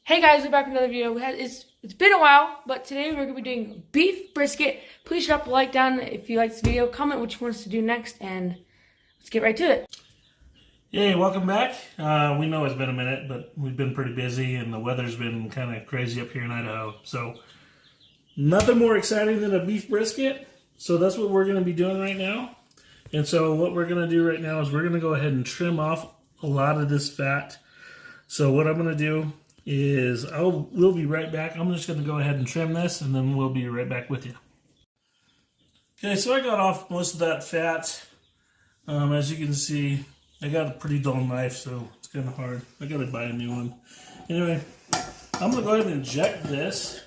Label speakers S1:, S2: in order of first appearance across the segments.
S1: Hey guys, we're back with another video. It's been a while, but today we're going to be doing beef brisket. Please drop a like down if you like this video. Comment what you want us to do next, and let's get right to it.
S2: Hey, welcome back. We know it's been a minute, but we've been pretty busy, and the weather's been kind of crazy up here in Idaho. So nothing more exciting than a beef brisket. So that's what we're going to be doing right now. And so what we're going to do right now is we're going to go ahead and trim off a lot of this fat. So what I'm going to do is we'll be right back. I'm just going to go ahead and trim this, and then we'll be right back with you. Okay, so I got off most of that fat. As you can see, I got a pretty dull knife, so it's kind of hard. I got to buy a new one. Anyway, I'm going to go ahead and inject this.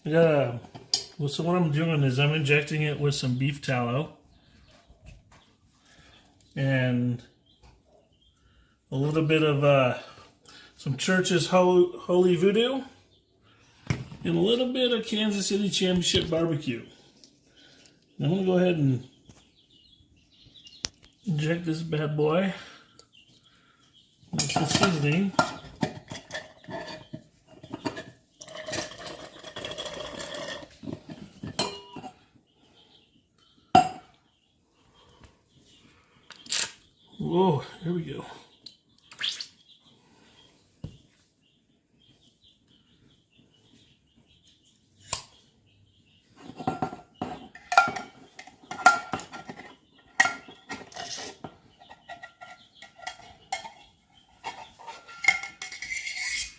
S2: So what I'm doing is I'm injecting it with some beef tallow and a little bit of some Church's Holy Voodoo and a little bit of Kansas City Championship Barbecue. I'm going to go ahead and inject this bad boy with the seasoning. Whoa, here we go.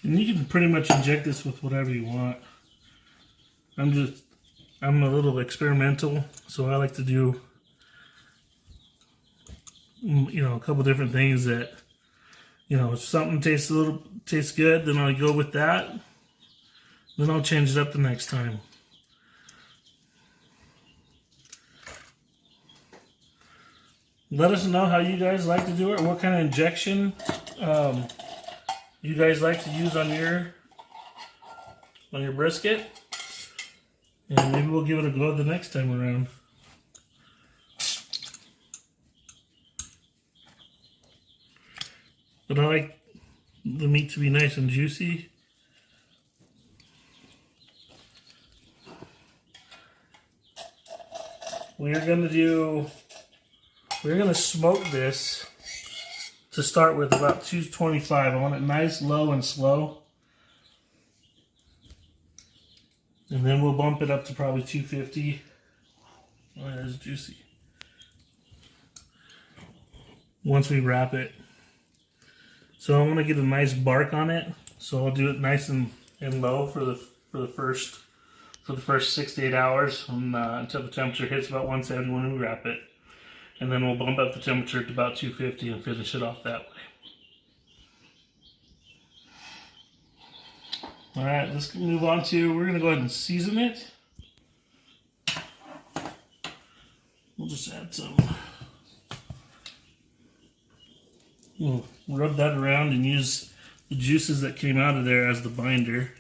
S2: And you can pretty much inject this with whatever you want. I'm a little experimental, so I like to do a couple different things that, if something tastes good, then I'll go with that. Then I'll change it up the next time. Let us know how you guys like to do it, what kind of injection you guys like to use on your brisket, and maybe we'll give it a go the next time around. But I like the meat to be nice and juicy. We're gonna smoke this to start with about 225. I want it nice, low, and slow. And then we'll bump it up to probably 250. Oh, that's juicy. Once we wrap it. So I want to get a nice bark on it. So I'll do it nice and low for the first 6 to 8 hours until the temperature hits about 170 when we wrap it. And then we'll bump up the temperature to about 250 and finish it off that way. Alright, let's move on to, we're going to go ahead and season it. We'll just add some. We'll rub that around and use the juices that came out of there as the binder.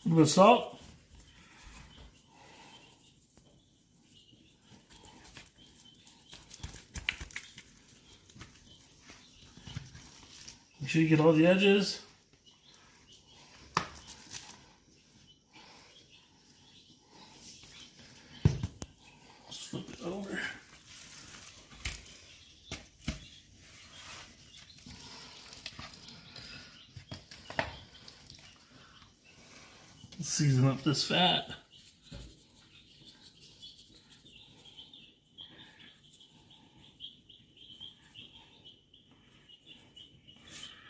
S2: A little bit of salt. Make sure you get all the edges. Let's flip it over. Let's season up this fat.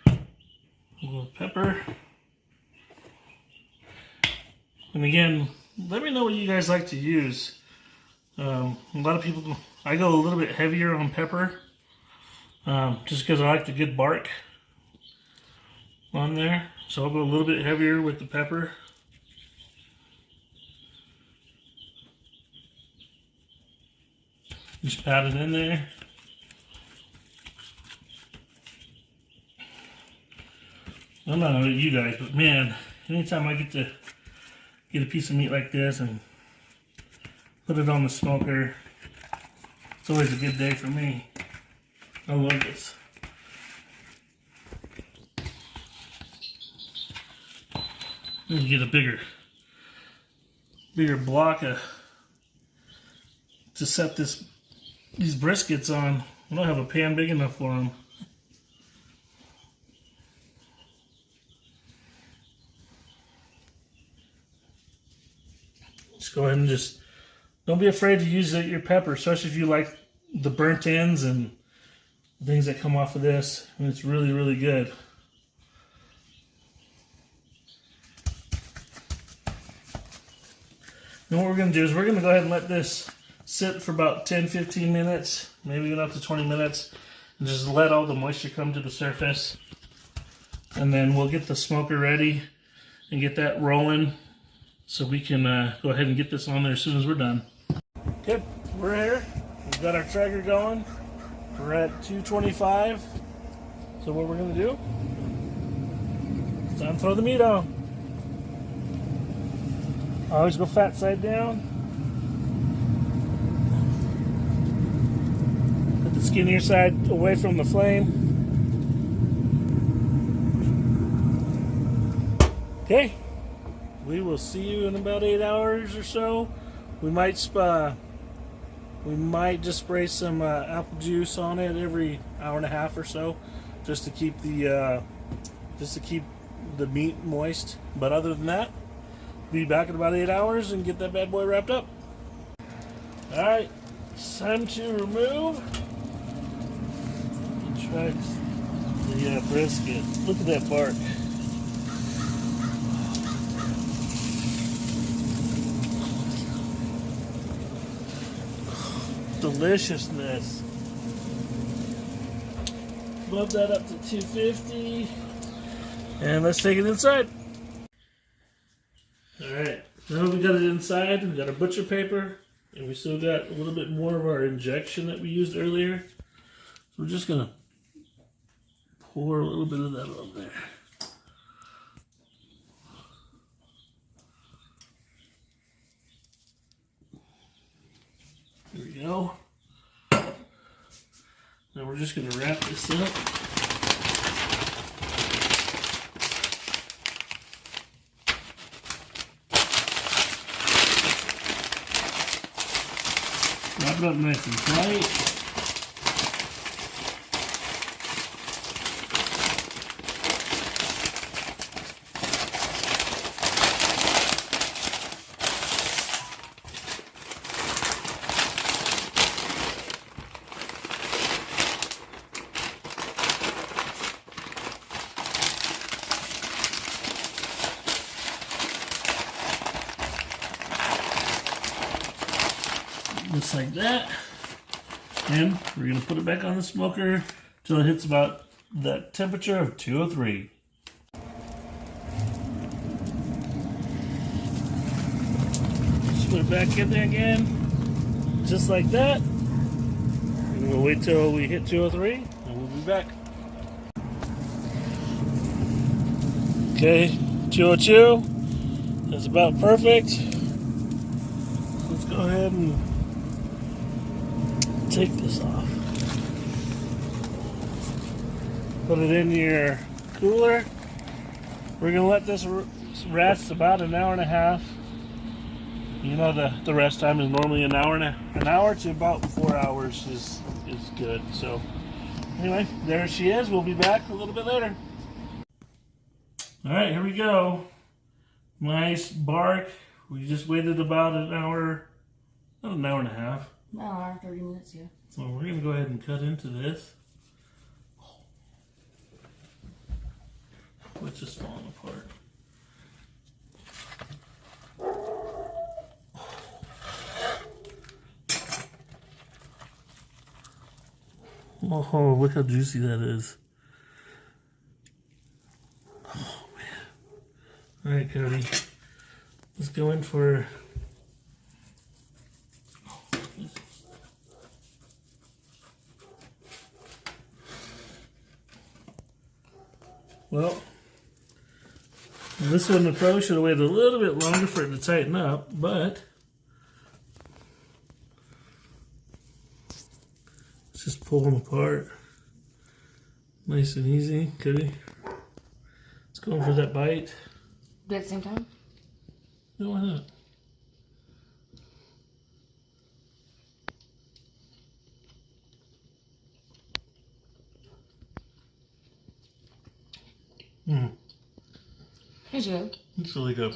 S2: A little pepper. And again, let me know what you guys like to use. A lot of people, I go a little bit heavier on pepper, just because I like the good bark on there. So I'll go a little bit heavier with the pepper. Just pat it in there. I don't know about you guys, but man, anytime I get to get a piece of meat like this and put it on the smoker, it's always a good day for me. I love this. Let me get a bigger block to set these briskets on. I don't have a pan big enough for them. Just go ahead and don't be afraid to use your pepper, especially if you like the burnt ends and things that come off of this. And it's really, really good. And what we're going to do is we're going to go ahead and let this sit for about 10-15 minutes, maybe even up to 20 minutes, and just let all the moisture come to the surface. And then we'll get the smoker ready and get that rolling so we can go ahead and get this on there as soon as we're done. Okay, we're here. We've got our tracker going. We're at 225. So what we're going to do, it's time to throw the meat on. I always go fat side down. Put the skinnier side away from the flame. Okay, we will see you in about 8 hours or so. We might just spray some apple juice on it every hour and a half or so, just to keep the meat moist. But other than that, be back in about 8 hours and get that bad boy wrapped up. Alright, it's time to remove the brisket. Look at that bark. Deliciousness. Bump that up to 250. And let's take it inside. Alright, now we got it inside, we got our butcher paper, and we still got a little bit more of our injection that we used earlier. So we're just going to pour a little bit of that on there. There we go. Now we're just going to wrap this up. Wrap it up nice and tight. Just like that, and we're going to put it back on the smoker until it hits about that temperature of 203. Just put it back in there again, just like that, and we'll wait till we hit 203 and we'll be back. Okay, 202, that's about perfect. Let's go ahead and take this off. Put it in your cooler. We're gonna let this rest about an hour and a half. You know, the rest time is normally an hour to about 4 hours is good. So anyway, there she is. We'll be back a little bit later. All right, here we go. Nice bark. We just waited about an hour and a half.
S1: An hour, 30 minutes, yeah.
S2: So we're going to go ahead and cut into this. It's just falling apart. Oh, look how juicy that is. Oh, man. All right, Cody. Let's go in for... Well, This one, I probably should have waited a little bit longer for it to tighten up, but let's just pull them apart. Nice and easy. Cody, let's go for that bite.
S1: Do it at the same time?
S2: No, why not?
S1: Here's good.
S2: It's really good.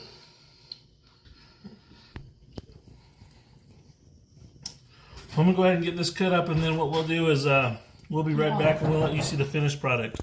S2: I'm gonna go ahead and get this cut up, and then what we'll do is we'll be right back and we'll let you see the finished product.